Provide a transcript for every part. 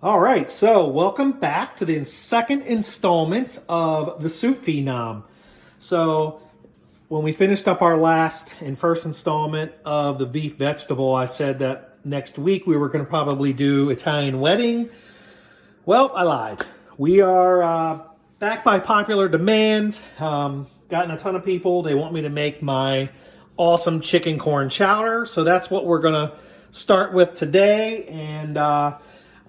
All right, so welcome back to the second installment of the Soup Phenom. So when we finished up our last and first installment of the beef vegetable, I said that next week we were going to probably do Italian wedding. Well, I lied. We are back by popular demand. Gotten a ton of people. They want me to make my awesome chicken corn chowder. So that's what we're going to start with today. And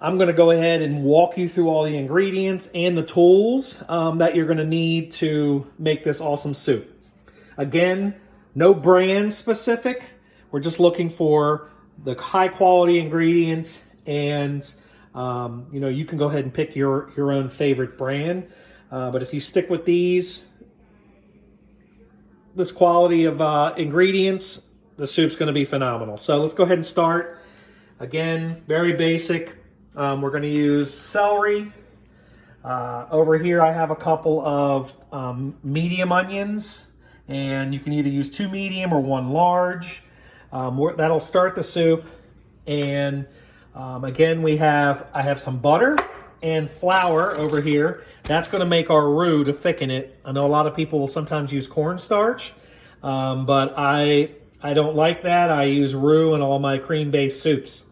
I'm going to go ahead and walk you through all the ingredients and the tools that you're going to need to make this awesome soup. Again, no brand specific. We're just looking for the high quality ingredients, and you can go ahead and pick your own favorite brand. But if you stick with this quality of ingredients, the soup's going to be phenomenal. So let's go ahead and start. Again, very basic. We're going to use celery. Over here I have a couple of medium onions, and you can either use 2 medium or 1 large. That'll start the soup. And again, I have some butter and flour over here. That's going to make our roux to thicken it. I know a lot of people will sometimes use cornstarch, but I don't like that. I use roux in all my cream-based soups.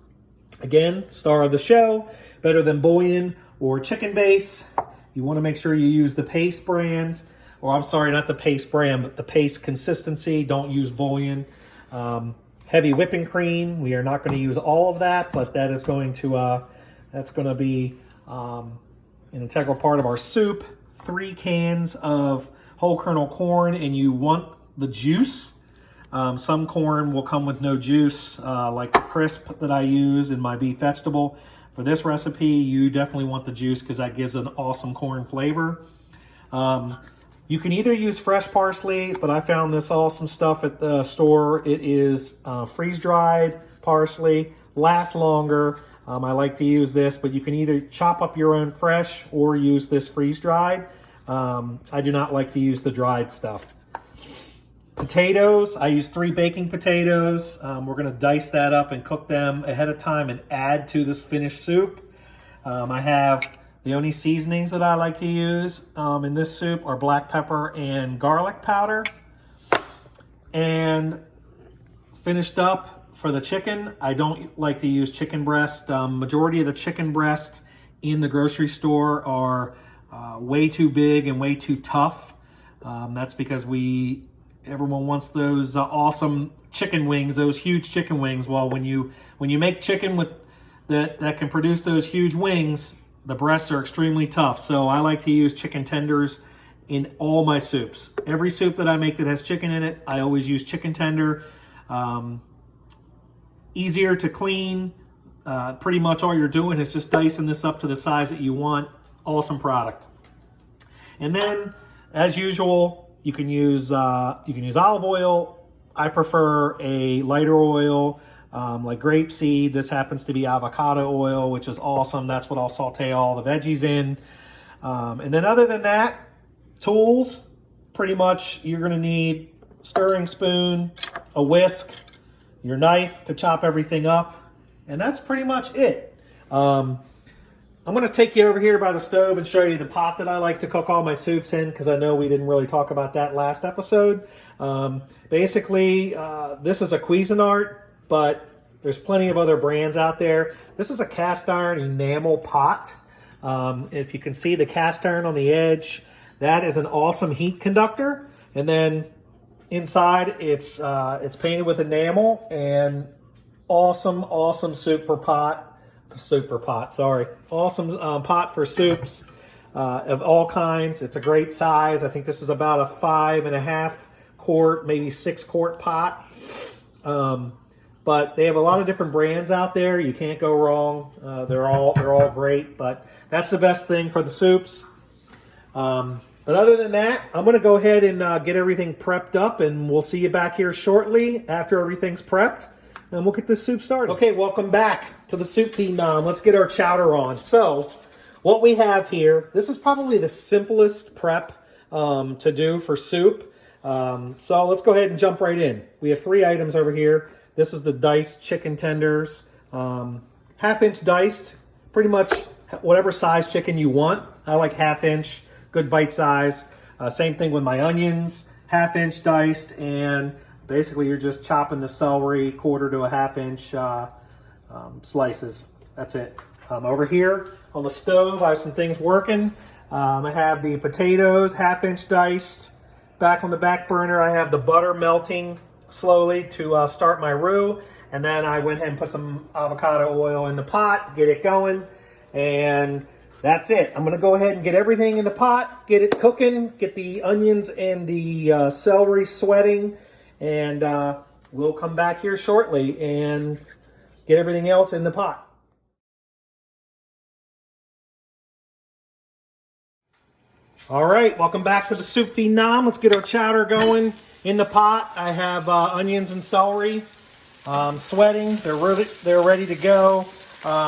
Again, star of the show, better than bouillon or chicken base. You want to make sure you use the paste brand, or I'm sorry, not the paste brand, but the paste consistency. Don't use bouillon. Heavy whipping cream. We are not going to use all of that, but that is going to be an integral part of our soup. 3 cans of whole kernel corn, and you want the juice. Some corn will come with no juice, like the crisp that I use in my beef vegetable. For this recipe, you definitely want the juice because that gives an awesome corn flavor. You can either use fresh parsley, but I found this awesome stuff at the store. It is freeze-dried parsley, lasts longer. I like to use this, but you can either chop up your own fresh or use this freeze-dried. I do not like to use the dried stuff. Potatoes, I use 3 baking potatoes. We're going to dice that up and cook them ahead of time and add to this finished soup. I have the only seasonings that I like to use in this soup are black pepper and garlic powder. And finished up for the chicken, I don't like to use chicken breast. Majority of the chicken breast in the grocery store are way too big and way too tough. That's because everyone wants those awesome chicken wings, those huge chicken wings. Well, when you make chicken with that can produce those huge wings, the breasts are extremely tough. So I like to use chicken tenders in all my soups. Every soup that I make that has chicken in it, I always use chicken tender. Easier to clean. Pretty much all you're doing is just dicing this up to the size that you want. Awesome product. And then, as usual, you can use olive oil. I prefer a lighter oil, like grapeseed. This happens to be avocado oil, which is awesome. That's what I'll saute all the veggies in. And then other than that, tools, pretty much you're going to need a stirring spoon, a whisk, your knife to chop everything up, and that's pretty much it. I'm going to take you over here by the stove and show you the pot that I like to cook all my soups in, because I know we didn't really talk about that last episode. Basically, this is a Cuisinart, but there's plenty of other brands out there. This is a cast iron enamel pot. If you can see the cast iron on the edge, that is an awesome heat conductor. And then inside, it's painted with enamel, and awesome super pot. Awesome pot for soups of all kinds. It's a great size. I think this is about a 5.5 quart, maybe 6 quart pot. But they have a lot of different brands out there. You can't go wrong. They're all great, but that's the best thing for the soups. But other than that, I'm going to go ahead and get everything prepped up, and we'll see you back here shortly after everything's prepped. And we'll get this soup started. Okay, welcome back to the Soup Phenom. Let's get our chowder on. So, what we have here, this is probably the simplest prep to do for soup. So let's go ahead and jump right in. We have 3 items over here. This is the diced chicken tenders, 1/2 inch diced, pretty much whatever size chicken you want. I like 1/2 inch, good bite size. Same thing with my onions, 1/2 inch diced, and basically you're just chopping the celery 1/4 to 1/2 inch slices. That's it. Over here on the stove, I have some things working. I have the potatoes 1/2 inch diced. Back on the back burner, I have the butter melting slowly to start my roux. And then I went ahead and put some avocado oil in the pot, get it going. And that's it. I'm going to go ahead and get everything in the pot, get it cooking, get the onions and the celery sweating. And we'll come back here shortly and get everything else in the pot. All right, welcome back to the Soup Phenom. Let's get our chowder going in the pot. I have onions and celery sweating. They're ready to go.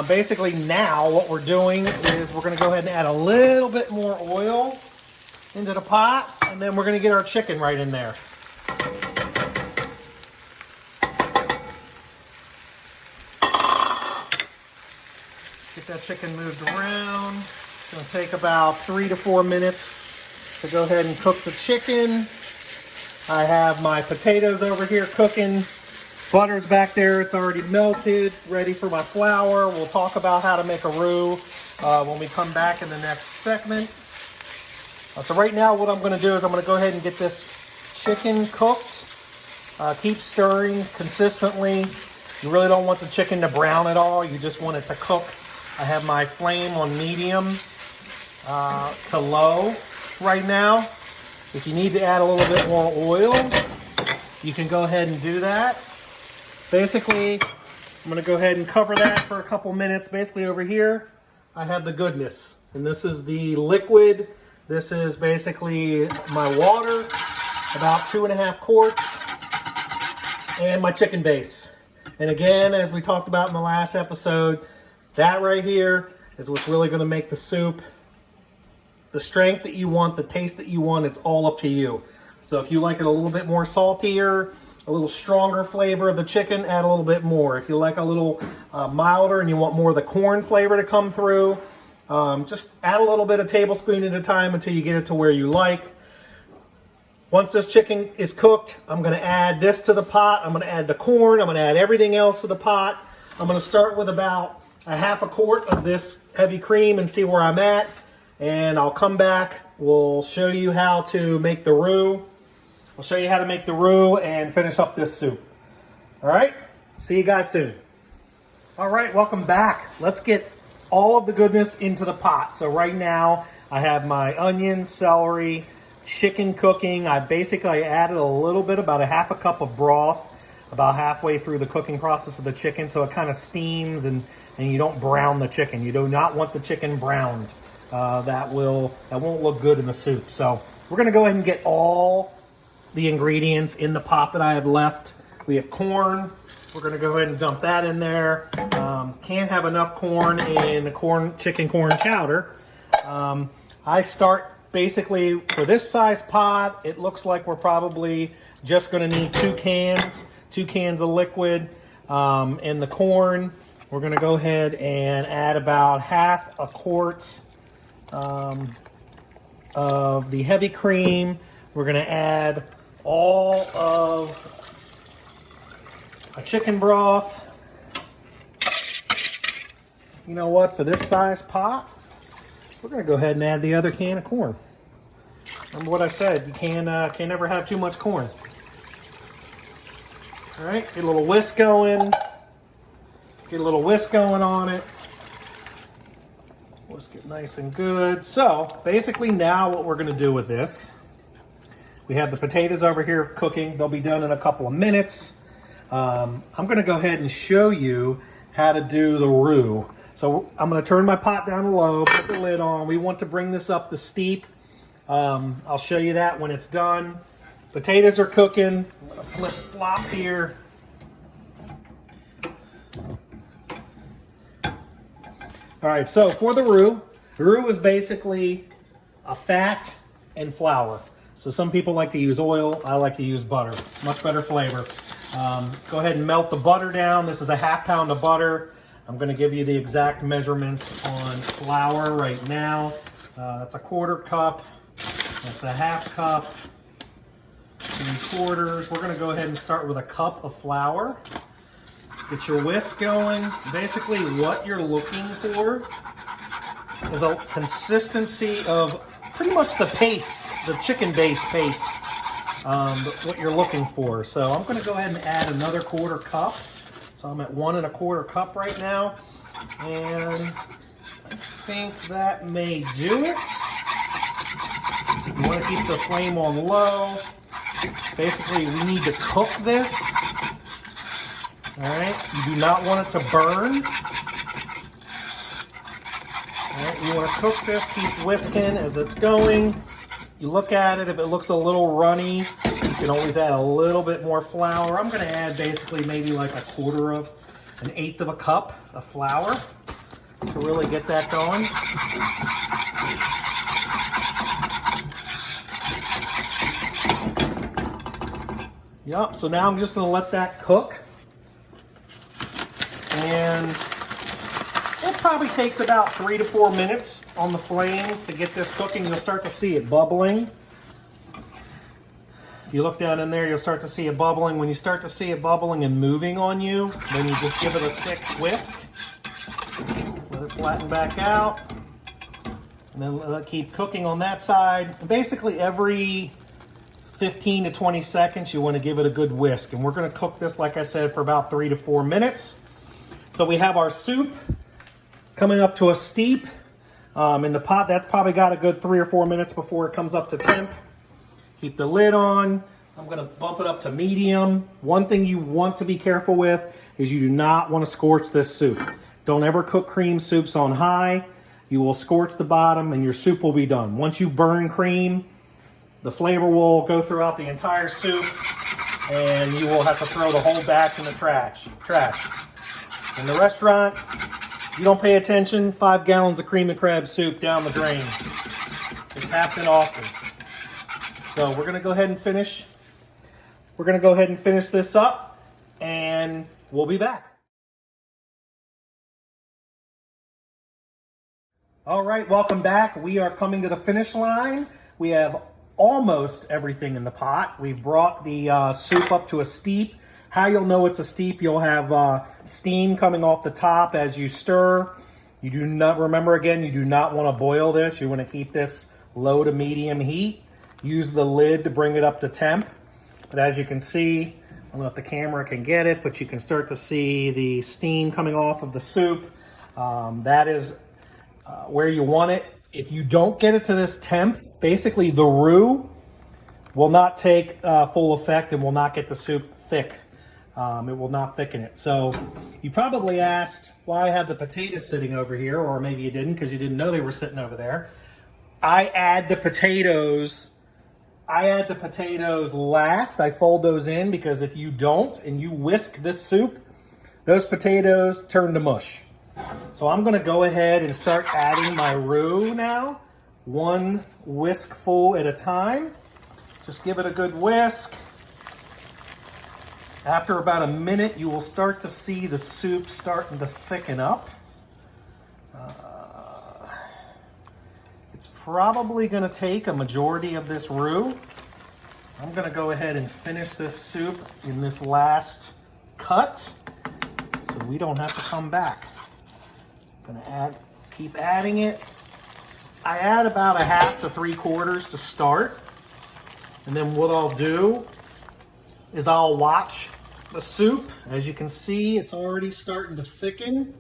Basically now what we're doing is we're going to go ahead and add a little bit more oil into the pot, and then we're going to get our chicken right in there. Get that chicken moved around. It's going to take about 3 to 4 minutes to go ahead and cook the chicken. I have my potatoes over here cooking. Butter's back there. It's already melted, ready for my flour. We'll talk about how to make a roux when we come back in the next segment. So right now what I'm going to do is I'm going to go ahead and get this chicken cooked. Keep stirring consistently. You really don't want the chicken to brown at all. You just want it to cook. I have my flame on medium to low right now. If you need to add a little bit more oil, you can go ahead and do that. Basically, I'm going to go ahead and cover that for a couple minutes. Basically over here, I have the goodness. And this is the liquid. This is basically my water, about 2.5 quarts, and my chicken base. And again, as we talked about in the last episode, that right here is what's really going to make the soup the strength that you want, the taste that you want. It's all up to you. So if you like it a little bit more saltier, a little stronger flavor of the chicken, add a little bit more. If you like a little milder and you want more of the corn flavor to come through, just add a little bit, a tablespoon at a time until you get it to where you like. Once this chicken is cooked, I'm going to add this to the pot. I'm going to add the corn. I'm going to add everything else to the pot. I'm going to start with about 1/2 quart of this heavy cream and see where I'm at. And I'll come back. We'll show you how to make the roux. I'll show you how to make the roux and finish up this soup. All right? See you guys soon. All right, welcome back. Let's get all of the goodness into the pot. So right now, I have my onions, celery, chicken cooking. I basically added a little bit, about 1/2 cup of broth, about halfway through the cooking process of the chicken, so it kind of steams and you don't brown the chicken. You do not want the chicken browned. That won't look good in the soup. So we're going to go ahead and get all the ingredients in the pot that I have left. We have corn. We're going to go ahead and dump that in there. Can't have enough corn in a chicken corn chowder. I start basically for this size pot. It looks like we're probably just going to need 2 cans of liquid. And the corn, we're going to go ahead and add about 1/2 quart of the heavy cream. We're going to add all of a chicken broth. You know what? For this size pot, we're going to go ahead and add the other can of corn. Remember what I said, you can never have too much corn. All right, get a little whisk going. Get a little whisk going on it. Whisk it nice and good. So basically now what we're going to do with this, we have the potatoes over here cooking. They'll be done in a couple of minutes. I'm going to go ahead and show you how to do the roux. So I'm going to turn my pot down low, put the lid on. We want to bring this up to steep. I'll show you that when it's done. Potatoes are cooking. I'm going to flip flop here. All right, so for the roux is basically a fat and flour. So some people like to use oil. I like to use butter. Much better flavor. Go ahead and melt the butter down. This is a 1/2 pound of butter. I'm going to give you the exact measurements on flour right now. That's a 1/4 cup. That's a 1/2 cup. 3/4. We're going to go ahead and start with a cup of flour. Get your whisk going. Basically, what you're looking for is a consistency of pretty much the paste, the chicken-based paste, what you're looking for. So I'm going to go ahead and add another 1/4 cup. So I'm at 1 1/4 cup right now, and I think that may do it. You want to keep the flame on low. Basically, we need to cook this. All right, you do not want it to burn. All right, you want to cook this, keep whisking as it's going. You look at it, if it looks a little runny, you can always add a little bit more flour. I'm going to add basically maybe like an 1/8 of a cup of flour to really get that going. Yep, so now I'm just going to let that cook. And it probably takes about 3 to 4 minutes on the flame to get this cooking. You'll start to see it bubbling. If you look down in there, you'll start to see it bubbling. When you start to see it bubbling and moving on you, then you just give it a thick whisk. Let it flatten back out. And then let it keep cooking on that side. And basically every 15 to 20 seconds, you want to give it a good whisk. And we're going to cook this, like I said, for about 3 to 4 minutes. So we have our soup coming up to a steep in the pot. That's probably got a good 3 or 4 minutes before it comes up to temp. Keep the lid on. I'm going to bump it up to medium. One thing you want to be careful with is you do not want to scorch this soup. Don't ever cook cream soups on high. You will scorch the bottom and your soup will be done. Once you burn cream, the flavor will go throughout the entire soup and you will have to throw the whole batch in the trash. In the restaurant, you don't pay attention, 5 gallons of cream and crab soup down the drain. It's happened often. So we're going to go ahead and finish. We're going to go ahead and finish this up, and we'll be back. All right, welcome back. We are coming to the finish line. We have almost everything in the pot. We've brought the soup up to a steep. How you'll know it's a steep, you'll have steam coming off the top as you stir. You do not, remember again, you do not want to boil this. You want to keep this low to medium heat. Use the lid to bring it up to temp. But as you can see, I don't know if the camera can get it, but you can start to see the steam coming off of the soup. That is where you want it. If you don't get it to this temp, basically the roux will not take full effect and will not get the soup thick. It will not thicken it. So you probably asked why I have the potatoes sitting over here, or maybe you didn't because you didn't know they were sitting over there. I add the potatoes last. I fold those in because if you don't and you whisk this soup, those potatoes turn to mush. So I'm going to go ahead and start adding my roux now, 1 whiskful at a time. Just give it a good whisk. After about a minute, you will start to see the soup starting to thicken up. It's probably going to take a majority of this roux. I'm going to go ahead and finish this soup in this last cut so we don't have to come back. I'm going to keep adding it. I add about 1/2 to 3/4 to start. And then what I'll do is I'll watch the soup. As you can see, it's already starting to thicken.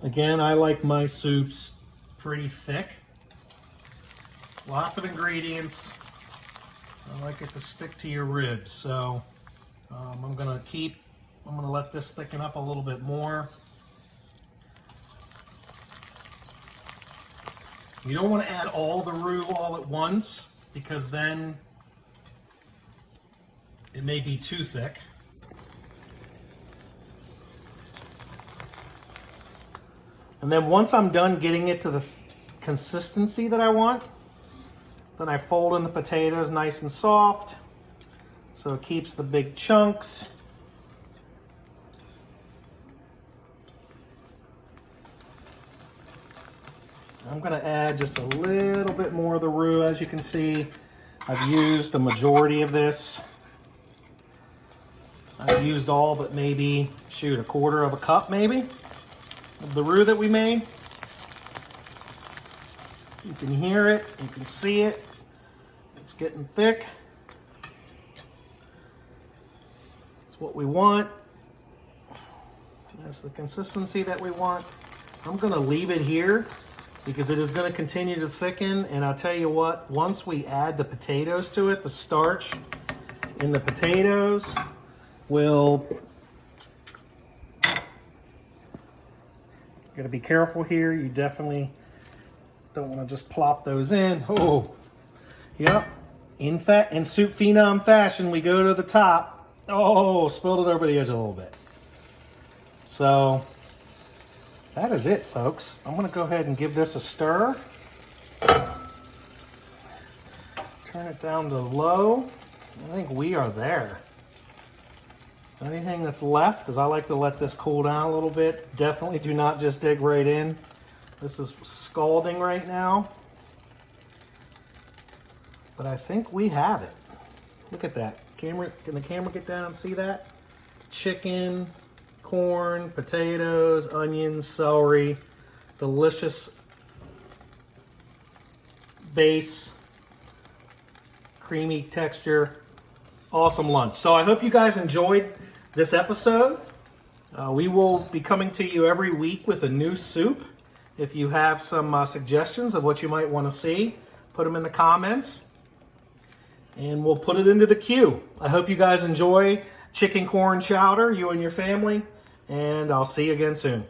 Again, I like my soups pretty thick. Lots of ingredients. I like it to stick to your ribs. So I'm gonna let this thicken up a little bit more. You don't want to add all the roux all at once because then it may be too thick. And then once I'm done getting it to the consistency that I want, then I fold in the potatoes nice and soft, so it keeps the big chunks. I'm going to add just a little bit more of the roux. As you can see, I've used a majority of this. I've used all but maybe, shoot, a quarter of a cup maybe of the roux that we made. You can hear it, you can see it. It's getting thick. It's what we want. That's the consistency that we want. I'm going to leave it here because it is going to continue to thicken. And I'll tell you what, once we add the potatoes to it, the starch in the potatoes will... Got to be careful here. You definitely don't want to just plop those in. Oh, yep. In Soup Phenom fashion, we go to the top. Oh, spilled it over the edge a little bit. So that is it, folks. I'm going to go ahead and give this a stir. Turn it down to low. I think we are there. Anything that's left is I like to let this cool down a little bit. Definitely do not just dig right in. This is scalding right now. But I think we have it. Look at that. Camera, can the camera get down and see that? Chicken, corn, potatoes, onions, celery, delicious base, creamy texture, awesome lunch. So I hope you guys enjoyed this episode. We will be coming to you every week with a new soup. If you have some suggestions of what you might want to see, put them in the comments and we'll put it into the queue. I hope you guys enjoy chicken corn chowder, you and your family, and I'll see you again soon.